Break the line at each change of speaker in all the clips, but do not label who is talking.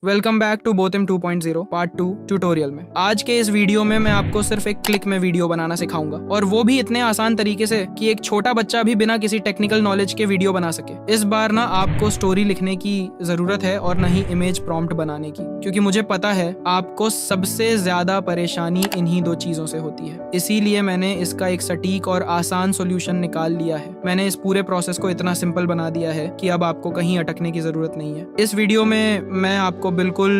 Welcome back to बोथिम 2.0 part 2 tutorial में। आज के इस वीडियो में मैं आपको सिर्फ एक क्लिक में वीडियो बनाना सिखाऊंगा, और वो भी इतने आसान तरीके से कि एक छोटा बच्चा भी बिना किसी टेक्निकल नॉलेज के वीडियो बना सके। इस बार ना आपको स्टोरी लिखने की जरूरत है और न ही इमेज प्रॉम्प्ट बनाने की, क्योंकि मुझे पता है आपको सबसे ज्यादा परेशानी इन्हीं दो चीजों से होती है। इसीलिए मैंने इसका एक सटीक और आसान सोल्यूशन निकाल लिया है। मैंने इस पूरे प्रोसेस को इतना सिंपल बना दिया है कि अब आपको कहीं अटकने की जरूरत नहीं है। इस वीडियो में मैं आपको बिल्कुल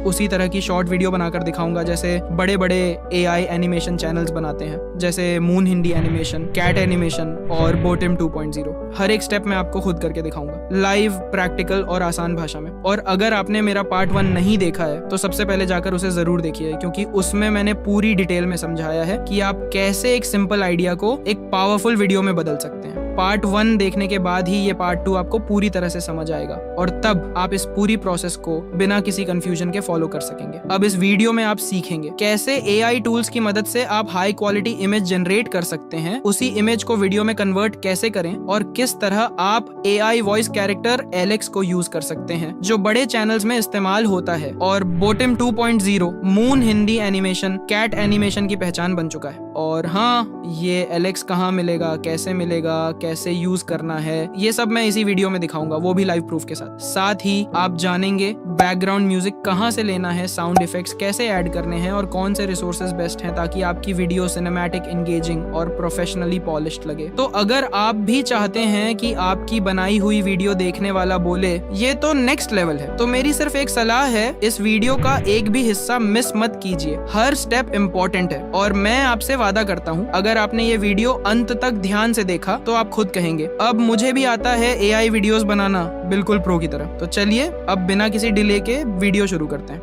उसी तरह की शॉर्ट वीडियो बनाकर दिखाऊंगा जैसे बड़े बड़े AI एनिमेशन चैनल्स बनाते हैं, जैसे Moon Hindi Animation, Cat Animation और बोथिम 2.0। हर एक स्टेप मैं आपको खुद करके दिखाऊंगा, लाइव, प्रैक्टिकल और आसान भाषा में। और अगर आपने मेरा पार्ट 1 नहीं देखा है तो सबसे पहले जाकर उसे जरूर देखिए, क्योंकि उसमें मैंने पूरी डिटेल में समझाया है कि आप कैसे एक सिंपल आइडिया को एक पावरफुल वीडियो में बदल सकते हैं। पार्ट 1 देखने के बाद ही ये पार्ट 2 आपको पूरी तरह से समझ आएगा, और तब आप इस पूरी प्रोसेस को बिना किसी कंफ्यूजन के फॉलो कर सकेंगे। अब इस वीडियो में आप सीखेंगे कैसे AI टूल्स की मदद से आप हाई क्वालिटी इमेज जनरेट कर सकते हैं, उसी इमेज को वीडियो में कन्वर्ट कैसे करें, और किस तरह आप AI वॉइस कैरेक्टर एलेक्स को यूज कर सकते हैं जो बड़े चैनल्स में इस्तेमाल होता है और बोथिम 2.0 Moon Hindi Animation, Cat Animation की पहचान बन चुका है। और हाँ, ये एलेक्स कहाँ मिलेगा, कैसे मिलेगा, कैसे यूज करना है, ये सब मैं इसी वीडियो में दिखाऊंगा, वो भी लाइव प्रूफ के साथ। साथ ही आप जानेंगे बैकग्राउंड म्यूजिक कहाँ से लेना है, साउंड इफेक्ट्स कैसे ऐड करने हैं और कौन से रिसोर्सेज बेस्ट हैं ताकि आपकी वीडियो सिनेमैटिक, एंगेजिंग और प्रोफेशनली पॉलिश्ड लगे। तो अगर आप भी चाहते हैं कि आपकी बनाई हुई वीडियो देखने वाला बोले ये तो नेक्स्ट लेवल है, तो मेरी सिर्फ एक सलाह है, इस वीडियो का एक भी हिस्सा मिस मत कीजिए। हर स्टेप इम्पोर्टेंट है, और मैं आपसे वादा करता हूँ अगर आपने ये वीडियो अंत तक ध्यान से देखा तो आप खुद कहेंगे अब मुझे भी आता है AI वीडियोस बनाना, बिल्कुल प्रो की तरह। तो चलिए अब बिना किसी डिले के वीडियो शुरू करते हैं।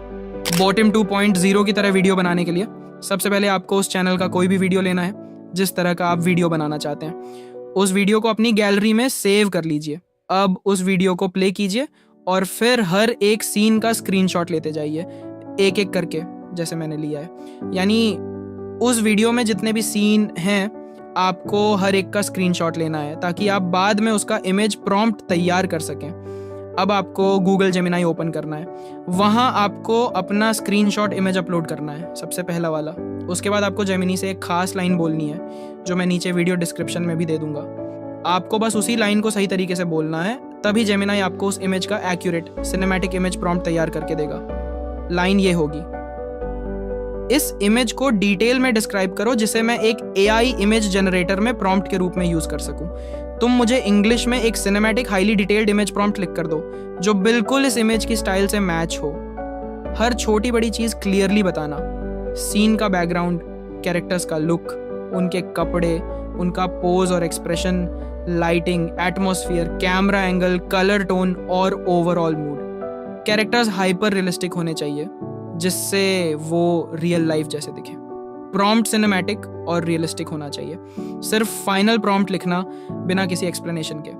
बोथिम 2.0 की तरह वीडियो बनाने के लिए सबसे पहले आपको उस चैनल का कोई भी वीडियो लेना है जिस तरह का आप वीडियो बनाना चाहते हैं। उस वीडियो को अपनी गैलरी में सेव कर लीजिए। अब उस वीडियो को प्ले कीजिए और फिर हर एक सीन का स्क्रीनशॉट लेते जाइए, एक एक करके, जैसे मैंने लिया है। यानी उस वीडियो में जितने भी सीन हैं आपको हर एक का स्क्रीनशॉट लेना है ताकि आप बाद में उसका इमेज प्रॉम्प्ट तैयार कर सकें। अब आपको गूगल जेमिनाई ओपन करना है, वहाँ आपको अपना स्क्रीनशॉट इमेज अपलोड करना है, सबसे पहला वाला। उसके बाद आपको जेमिनी से एक खास लाइन बोलनी है जो मैं नीचे वीडियो डिस्क्रिप्शन में भी दे दूंगा। आपको बस उसी लाइन को सही तरीके से बोलना है, तभी जेमिनाई आपको उस इमेज का एक्यूरेट सिनेमैटिक इमेज प्रॉम्प्ट तैयार करके देगा। लाइन ये होगी, इस इमेज को डिटेल में डिस्क्राइब करो जिसे मैं एक AI इमेज जनरेटर में प्रॉम्प्ट के रूप में यूज कर सकूं। तुम मुझे इंग्लिश में एक cinematic highly detailed image prompt लिख कर दो जो बिल्कुल इस इमेज की स्टाइल से मैच हो। हर छोटी बड़ी चीज क्लियरली बताना, सीन का बैकग्राउंड, कैरेक्टर्स का लुक, उनके कपड़े, उनका पोज और expression, lighting, atmosphere, camera angle, colour tone और overall mood. Characters hyper realistic होने चाहिए जिससे वो रियल लाइफ जैसे दिखे। प्रॉम्प्ट सिनेमैटिक और रियलिस्टिक होना चाहिए। सिर्फ फाइनल प्रॉम्प्ट लिखना बिना किसी एक्सप्लेनेशन के।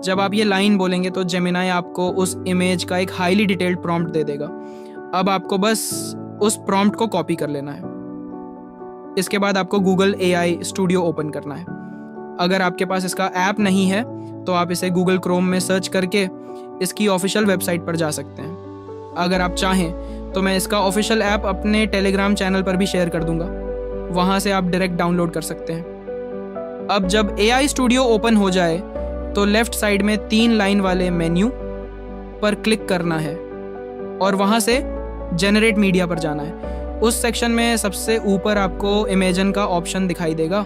जब आप ये लाइन बोलेंगे तो जेमिनाई आपको उस इमेज का एक हाईली डिटेल्ड प्रॉम्प्ट दे देगा। अब आपको बस उस प्रॉम्प्ट को कॉपी कर लेना है। इसके बाद आपको गूगल AI स्टूडियो ओपन करना है। अगर आपके पास इसका ऐप नहीं है तो आप इसे गूगल क्रोम में सर्च करके इसकी ऑफिशियल वेबसाइट पर जा सकते हैं। अगर आप चाहें तो मैं इसका ऑफिशियल ऐप अपने टेलीग्राम चैनल पर भी शेयर कर दूंगा, वहां से आप डायरेक्ट डाउनलोड कर सकते हैं। अब जब AI स्टूडियो ओपन हो जाए तो लेफ्ट साइड में 3 लाइन वाले मेन्यू पर क्लिक करना है और वहां से जनरेट मीडिया पर जाना है। उस सेक्शन में सबसे ऊपर आपको इमेजन का ऑप्शन दिखाई देगा,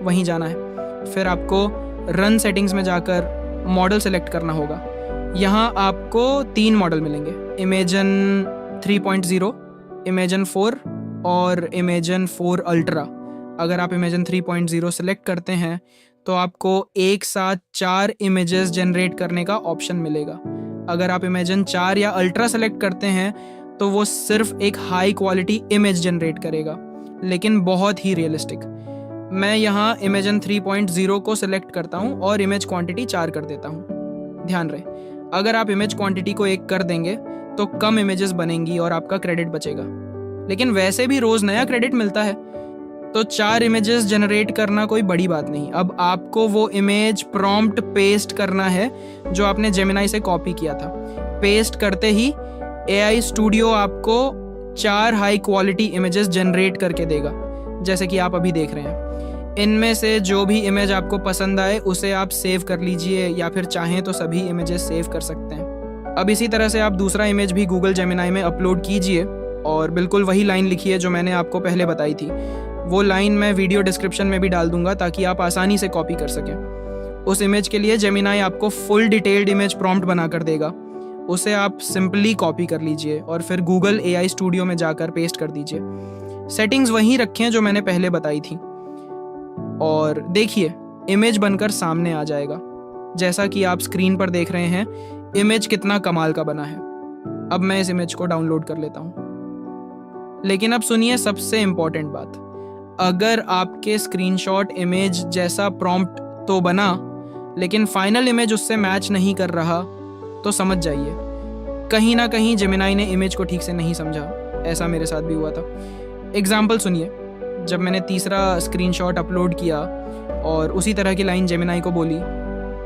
वहीं जाना है। फिर आपको रन सेटिंग्स में जाकर मॉडल सेलेक्ट करना होगा। यहाँ आपको 3 मॉडल मिलेंगे, इमेजन 3.0, इमेजन 4 और इमेजन 4 अल्ट्रा। अगर आप इमेजन 3.0 सेलेक्ट करते हैं तो आपको एक साथ 4 इमेजेस जनरेट करने का ऑप्शन मिलेगा। अगर आप इमेजन 4 या अल्ट्रा सेलेक्ट करते हैं तो वो सिर्फ एक हाई क्वालिटी इमेज जनरेट करेगा, लेकिन बहुत ही रियलिस्टिक। मैं यहाँ इमेजन 3.0 को सिलेक्ट करता हूँ और इमेज क्वांटिटी 4 कर देता हूँ। ध्यान रहे, अगर आप इमेज क्वांटिटी को 1 कर देंगे तो कम इमेजेस बनेंगी और आपका क्रेडिट बचेगा, लेकिन वैसे भी रोज नया क्रेडिट मिलता है, तो 4 इमेजेस जनरेट करना कोई बड़ी बात नहीं। अब आपको वो इमेज प्रॉम्प्ट पेस्ट करना है जो आपने जेमिनाई से कॉपी किया था। पेस्ट करते ही AI स्टूडियो आपको 4 हाई क्वालिटी इमेजेस जनरेट करके देगा, जैसे कि आप अभी देख रहे हैं। इनमें से जो भी इमेज आपको पसंद आए उसे आप सेव कर लीजिए, या फिर चाहें तो सभी इमेजेस सेव कर सकते हैं। अब इसी तरह से आप दूसरा इमेज भी गूगल जेमिनाई में अपलोड कीजिए और बिल्कुल वही लाइन लिखिए जो मैंने आपको पहले बताई थी। वो लाइन मैं वीडियो डिस्क्रिप्शन में भी डाल दूंगा ताकि आप आसानी से कॉपी कर सकें। उस इमेज के लिए जेमिनाई आपको फुल डिटेल्ड इमेज प्रॉम्प्ट बना कर देगा, उसे आप सिंपली कॉपी कर लीजिए और फिर गूगल AI स्टूडियो में जाकर पेस्ट कर दीजिए। सेटिंग्स वहीं रखें जो मैंने पहले बताई थी, और देखिए इमेज बनकर सामने आ जाएगा। जैसा कि आप स्क्रीन पर देख रहे हैं, इमेज कितना कमाल का बना है। अब मैं इस इमेज को डाउनलोड कर लेता हूँ। लेकिन अब सुनिए सबसे इम्पोर्टेंट बात, अगर आपके स्क्रीनशॉट इमेज जैसा प्रॉम्प्ट तो बना लेकिन फाइनल इमेज उससे मैच नहीं कर रहा, तो समझ जाइए कहीं ना कहीं जेमिनाई ने इमेज को ठीक से नहीं समझा। ऐसा मेरे साथ भी हुआ था। एग्जाम्पल सुनिए, जब मैंने तीसरा स्क्रीनशॉट अपलोड किया और उसी तरह की लाइन जेमिनाई को बोली,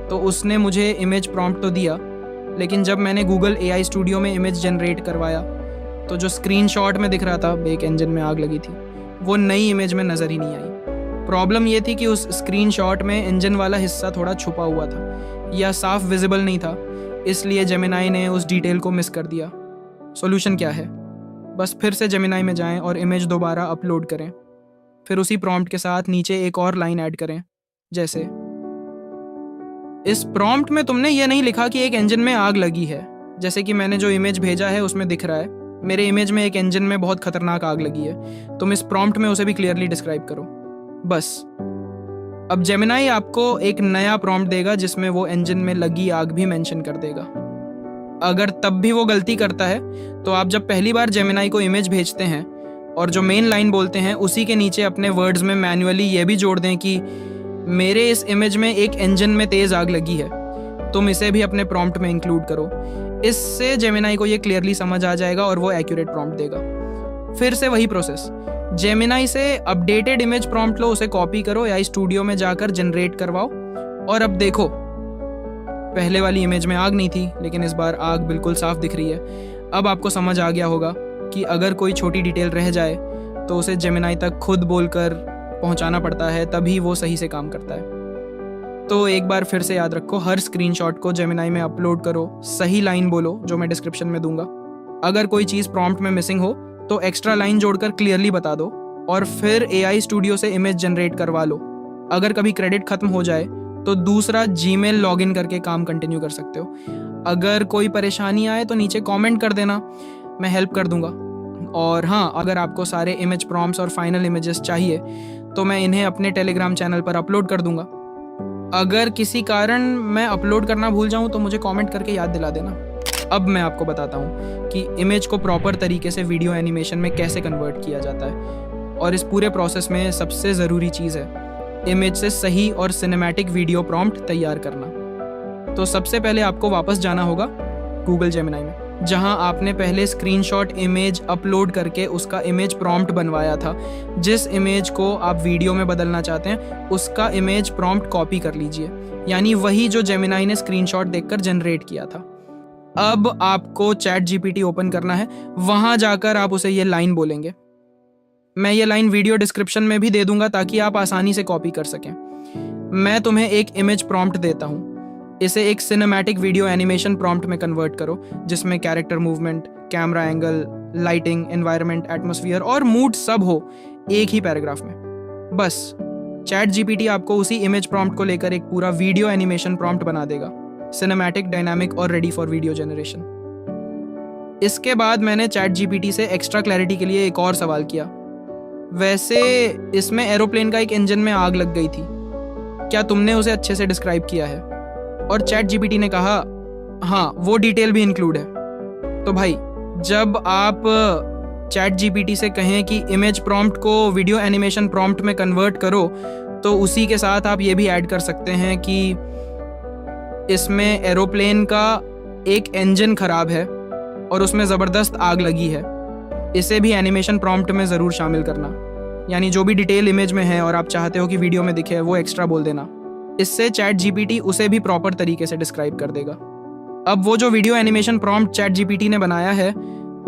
तो उसने मुझे इमेज प्रॉम्प्ट तो दिया, लेकिन जब मैंने गूगल AI स्टूडियो में इमेज जनरेट करवाया तो जो स्क्रीनशॉट में दिख रहा था एक इंजन में आग लगी थी, वो नई इमेज में नज़र ही नहीं आई। प्रॉब्लम ये थी कि उस स्क्रीनशॉट में इंजन वाला हिस्सा थोड़ा छुपा हुआ था या साफ विजिबल नहीं था, इसलिए जेमिनाई ने उस डिटेल को मिस कर दिया। सॉल्यूशन क्या है? बस फिर से जेमिनाई में जाएं और इमेज दोबारा अपलोड करें, फिर उसी प्रॉम्प्ट के साथ नीचे एक और लाइन ऐड करें, जैसे इस प्रॉम्प्ट में तुमने ये नहीं लिखा कि एक इंजन में आग लगी है। जैसे कि मैंने जो इमेज भेजा है उसमें दिख रहा है मेरे इमेज में एक इंजन में बहुत खतरनाक आग लगी है, तुम इस प्रॉम्प्ट में उसे भी क्लियरली डिस्क्राइब करो। बस अब जेमिनाई आपको एक नया प्रॉम्प्ट देगा जिसमें वो इंजन में लगी आग भी मेंशन कर देगा। अगर तब भी वो गलती करता है तो आप जब पहली बार जेमिनाई को इमेज भेजते हैं और जो मेन लाइन बोलते हैं उसी के नीचे अपने वर्ड्स में मैन्युअली ये भी जोड़ दें कि मेरे इस इमेज में एक इंजन में तेज आग लगी है, तुम इसे भी अपने प्रॉम्प्ट में इंक्लूड करो। इससे जेमिनाई को ये क्लियरली समझ आ जाएगा और वो एक्यूरेट प्रॉम्प्ट देगा। फिर से वही प्रोसेस, जेमिनाई से अपडेटेड इमेज प्रॉम्प्ट लो, उसे कॉपी करो, AI स्टूडियो में जाकर जनरेट करवाओ, और अब देखो पहले वाली इमेज में आग नहीं थी लेकिन इस बार आग बिल्कुल साफ दिख रही है। अब आपको समझ आ गया होगा कि अगर कोई छोटी डिटेल रह जाए तो उसे जेमिनाई तक खुद बोलकर पहुंचाना पड़ता है, तभी वो सही से काम करता है। तो एक बार फिर से याद रखो, हर स्क्रीनशॉट को जेमिनाई में अपलोड करो, सही लाइन बोलो जो मैं डिस्क्रिप्शन में दूंगा। अगर कोई चीज़ प्रॉम्प्ट में मिसिंग हो तो एक्स्ट्रा लाइन जोड़कर क्लियरली बता दो, और फिर AI स्टूडियो से इमेज जनरेट करवा लो। अगर कभी क्रेडिट खत्म हो जाए तो दूसरा Gmail लॉगिन करके काम कंटिन्यू कर सकते हो। अगर कोई परेशानी आए तो नीचे कमेंट कर देना, मैं हेल्प कर दूंगा। और हाँ, अगर आपको सारे इमेज प्रॉम्प्ट्स और फाइनल इमेजेस चाहिए तो मैं इन्हें अपने टेलीग्राम चैनल पर अपलोड कर दूंगा। अगर किसी कारण मैं अपलोड करना भूल जाऊं तो मुझे कमेंट करके याद दिला देना। अब मैं आपको बताता हूं कि इमेज को प्रॉपर तरीके से वीडियो एनिमेशन में कैसे कन्वर्ट किया जाता है, और इस पूरे प्रोसेस में सबसे ज़रूरी चीज़ है इमेज से सही और सिनेमैटिक वीडियो प्रॉम्प्ट तैयार करना। तो सबसे पहले आपको वापस जाना होगा गूगल जेमिनाई में, जहां आपने पहले स्क्रीनशॉट इमेज अपलोड करके उसका इमेज प्रॉम्प्ट बनवाया था। जिस इमेज को आप वीडियो में बदलना चाहते हैं उसका इमेज प्रॉम्प्ट कॉपी कर लीजिए, यानी वही जो जेमिनाई ने स्क्रीनशॉट देखकर जनरेट किया था। अब आपको चैट GPT ओपन करना है, वहां जाकर आप उसे ये लाइन बोलेंगे। मैं ये लाइन वीडियो डिस्क्रिप्शन में भी दे दूंगा ताकि आप आसानी से कॉपी कर सकें। मैं तुम्हें एक इमेज प्रॉम्प्ट देता हूं, इसे एक सिनेमैटिक वीडियो एनिमेशन प्रॉम्प्ट में कन्वर्ट करो, जिसमें character movement, camera angle, lighting, environment, atmosphere और मूड सब हो एक ही पैराग्राफ में। बस चैट GPT आपको उसी इमेज प्रॉम्प्ट को लेकर एक पूरा वीडियो एनिमेशन प्रॉम्प्ट बना देगा, सिनेमैटिक, डायनामिक और रेडी फॉर वीडियो जनरेशन। इसके बाद मैंने चैट GPT से एक्स्ट्रा क्लैरिटी के लिए एक और सवाल किया। वैसे इसमें एरोप्लेन का एक इंजन में आग लग गई थी, क्या तुमने उसे अच्छे से डिस्क्राइब किया है? और चैट GPT ने कहा हाँ, वो डिटेल भी इंक्लूड है। तो भाई, जब आप चैट GPT से कहें कि इमेज प्रॉम्प्ट को वीडियो एनिमेशन प्रॉम्प्ट में कन्वर्ट करो, तो उसी के साथ आप ये भी ऐड कर सकते हैं कि इसमें एरोप्लेन का एक इंजन खराब है और उसमें ज़बरदस्त आग लगी है, इसे भी एनिमेशन प्रॉम्प्ट में ज़रूर शामिल करना। यानी जो भी डिटेल इमेज में है और आप चाहते हो कि वीडियो में दिखे, वो एक्स्ट्रा बोल देना। इससे चैट GPT उसे भी प्रॉपर तरीके से डिस्क्राइब कर देगा। अब वो जो video animation prompt chat GPT ने बनाया है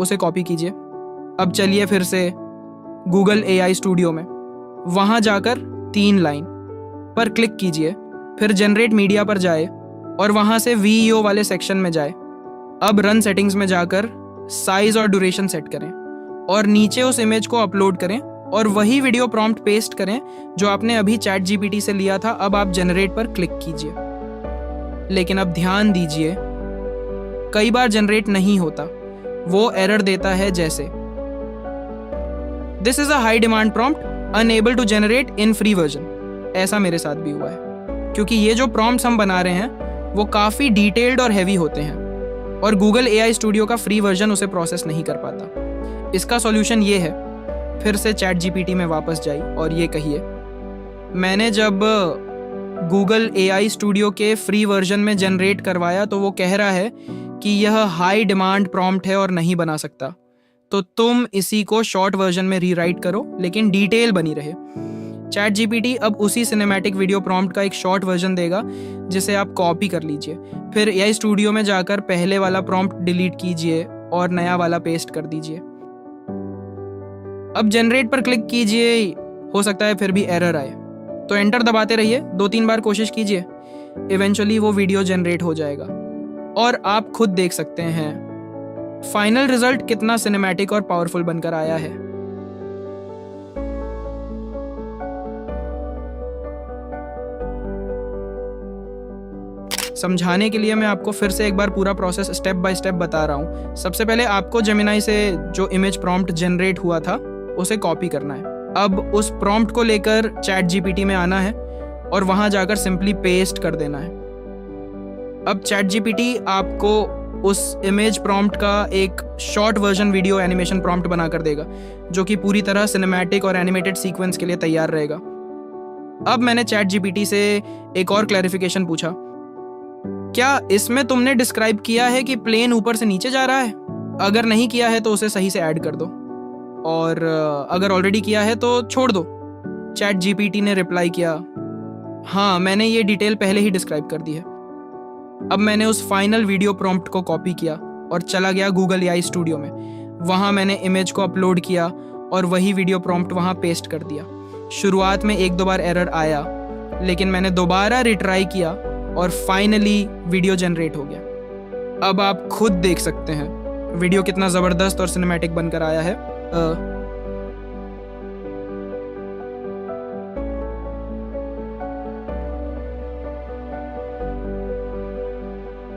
उसे कॉपी कीजिए। अब चलिए फिर से गूगल AI स्टूडियो में, वहाँ जाकर 3 लाइन पर क्लिक कीजिए, फिर जनरेट मीडिया पर जाए और वहाँ से VEO वाले सेक्शन में जाए। अब रन सेटिंग्स में जाकर साइज और ड्यूरेशन सेट करें और नीचे उस इमेज को अपलोड करें और वही वीडियो प्रॉम्प्ट पेस्ट करें जो आपने अभी चैट जीपीटी से लिया था। अब आप जनरेट पर क्लिक कीजिए, लेकिन अब ध्यान दीजिए कई बार जनरेट नहीं होता, वो एरर देता है जैसे this is a high demand prompt unable to generate in free version. ऐसा मेरे साथ भी हुआ है, क्योंकि ये जो प्रॉम्प्ट्स हम बना रहे हैं वो काफ़ी डिटेल्ड और हैवी होते हैं और गूगल AI स्टूडियो का फ्री वर्जन उसे प्रोसेस नहीं कर पाता। इसका सॉल्यूशन ये है, फिर से चैट जीपीटी में वापस जाइए और ये कहिए, मैंने जब गूगल AI स्टूडियो के फ्री वर्जन में जनरेट करवाया तो वो कह रहा है कि यह हाई डिमांड प्रॉम्प्ट है और नहीं बना सकता, तो तुम इसी को शॉर्ट वर्जन में रीराइट करो लेकिन डिटेल बनी रहे। चैट जीपीटी अब उसी सिनेमैटिक वीडियो प्रॉम्प्ट का एक शॉर्ट वर्जन देगा जिसे आप कॉपी कर लीजिए, फिर AI स्टूडियो में जाकर पहले वाला प्रॉम्प्ट डिलीट कीजिए और नया वाला पेस्ट कर दीजिए। अब जनरेट पर क्लिक कीजिए, हो सकता है फिर भी एरर आए, तो एंटर दबाते रहिए, 2-3 बार कोशिश कीजिए, इवेंचुअली वो वीडियो जनरेट हो जाएगा और आप खुद देख सकते हैं फाइनल रिजल्ट कितना सिनेमैटिक और पावरफुल बनकर आया है। समझाने के लिए मैं आपको फिर से एक बार पूरा प्रोसेस स्टेप बाय स्टेप बता रहा हूँ। सबसे पहले आपको जेमिनाई से जो इमेज प्रॉम्प्ट जनरेट हुआ था उसे कॉपी करना है। अब उस प्रॉम्प्ट को लेकर चैट जीपीटी में आना है और वहां जाकर सिंपली पेस्ट कर देना है। अब चैट जीपीटी आपको उस इमेज प्रॉम्प्ट का एक short version video animation prompt बना कर देगा जो कि पूरी तरह सिनेमैटिक और एनिमेटेड सीक्वेंस के लिए तैयार रहेगा। अब मैंने चैट जीपीटी से एक और क्लैरिफिकेशन पूछा, क्या इसमें तुमने डिस्क्राइब किया है कि प्लेन ऊपर से नीचे जा रहा है? अगर नहीं किया है तो उसे सही से ऐड कर दो और अगर ऑलरेडी किया है तो छोड़ दो। चैट जीपीटी ने रिप्लाई किया, हाँ मैंने ये डिटेल पहले ही डिस्क्राइब कर दी है। अब मैंने उस फाइनल वीडियो प्रॉम्प्ट को कॉपी किया और चला गया गूगल AI स्टूडियो में। वहाँ मैंने इमेज को अपलोड किया और वही वीडियो प्रॉम्प्ट वहाँ पेस्ट कर दिया। शुरुआत में 1-2 बार एरर आया, लेकिन मैंने दोबारा रिट्राई किया और फाइनली वीडियो जनरेट हो गया। अब आप खुद देख सकते हैं वीडियो कितना ज़बरदस्त और सिनेमैटिक बनकर आया है।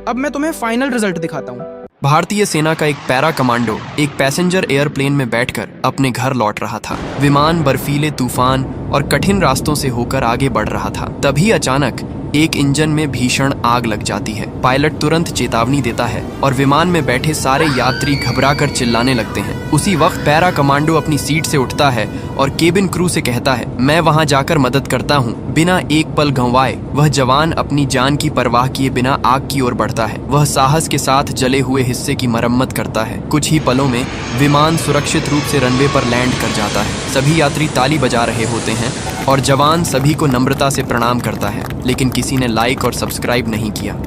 अब मैं तुम्हें फाइनल रिजल्ट दिखाता हूँ।
भारतीय सेना का एक पैरा कमांडो एक पैसेंजर एयरप्लेन में बैठकर अपने घर लौट रहा था। विमान बर्फीले तूफान और कठिन रास्तों से होकर आगे बढ़ रहा था। तभी अचानक एक इंजन में भीषण आग लग जाती है। पायलट तुरंत चेतावनी देता है और विमान में बैठे सारे यात्री घबराकर चिल्लाने लगते हैं। उसी वक्त पैरा कमांडो अपनी सीट से उठता है और केबिन क्रू से कहता है, मैं वहां जाकर मदद करता हूं। बिना एक पल गंवाए वह जवान अपनी जान की परवाह किए बिना आग की ओर बढ़ता है। वह साहस के साथ जले हुए हिस्से की मरम्मत करता है। कुछ ही पलों में विमान सुरक्षित रूप से रनवे पर लैंड कर जाता है। सभी यात्री ताली बजा रहे होते हैं और जवान सभी को नम्रता से प्रणाम करता है, लेकिन किसी ने लाइक और सब्सक्राइब नहीं किया।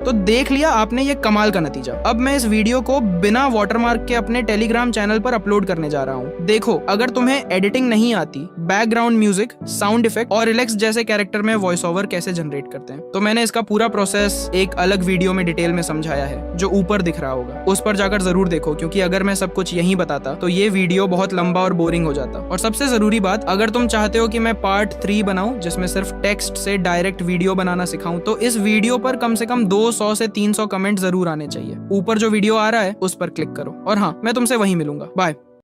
तो देख लिया आपने ये कमाल का नतीजा। अब मैं इस वीडियो को बिना वाटरमार्क के अपने टेलीग्राम चैनल पर अपलोड करने जा रहा हूँ। देखो, अगर तुम्हें एडिटिंग नहीं आती, बैकग्राउंड म्यूजिक, साउंड इफेक्ट और रिलैक्स जैसे कैरेक्टर में वॉइस ओवर कैसे जनरेट करते हैं, तो मैंने इसका पूरा प्रोसेस एक अलग वीडियो में डिटेल में समझाया है जो ऊपर दिख रहा होगा। उस पर जाकर जरूर देखो, क्योंकि अगर मैं सब कुछ यहीं बताता तो ये वीडियो बहुत लंबा और बोरिंग हो जाता। और सबसे जरूरी बात, अगर तुम चाहते हो कि मैं पार्ट 3 बनाऊं जिसमें सिर्फ टेक्स्ट से डायरेक्ट वीडियो बनाना सिखाऊं, तो इस वीडियो पर कम से कम 200 से 300 कमेंट जरूर आने चाहिए। ऊपर जो वीडियो आ रहा है उस पर क्लिक करो और हाँ, मैं तुमसे वहीं मिलूंगा। बाय।